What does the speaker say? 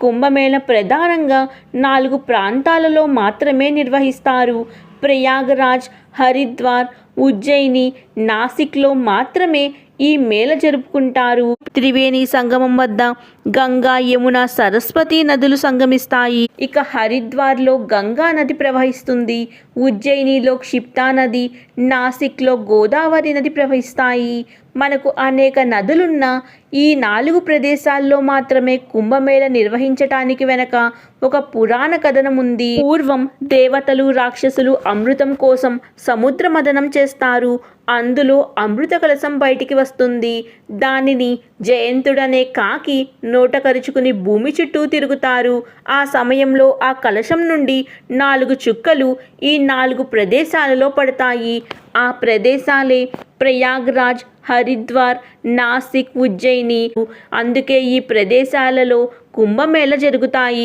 కుంభమేళ ప్రధానంగా 4 ప్రాంతాలలో మాత్రమే నిర్వహిస్తారు. ప్రయాగరాజ్, హరిద్వార్, ఉజ్జయిని, నాసిక్లో మాత్రమే ఈ మేళ జరుపుకుంటారు. త్రివేణి సంగమం వద్ద గంగా, యమున, సరస్వతి నదులు సంగమిస్తాయి. ఇక హరిద్వార్లో గంగా నది ప్రవహిస్తుంది. ఉజ్జయినిలో క్షిప్తా నది, నాసిక్లో గోదావరి నది ప్రవహిస్తాయి. మనకు అనేక నదులున్న ఈ 4 ప్రదేశాల్లో మాత్రమే కుంభమేళ నిర్వహించటానికి వెనక ఒక పురాణ కథనం ఉంది. పూర్వం దేవతలు, రాక్షసులు అమృతం కోసం సముద్ర మథనం చేస్తారు. అందులో అమృత కలశం బయటికి వస్తుంది. దానిని జయంతుడనే కాకి నోట కరుచుకుని భూమి చుట్టూ తిరుగుతారు. ఆ సమయంలో ఆ కలశం నుండి 4 చుక్కలు ఈ 4 ప్రదేశాలలో పడతాయి. ఆ ప్రదేశాలే ప్రయాగ్రాజ్, హరిద్వార్, నాసిక్, ఉజ్జయిని. అందుకే ఈ ప్రదేశాలలో కుంభమేళ జరుగుతాయి.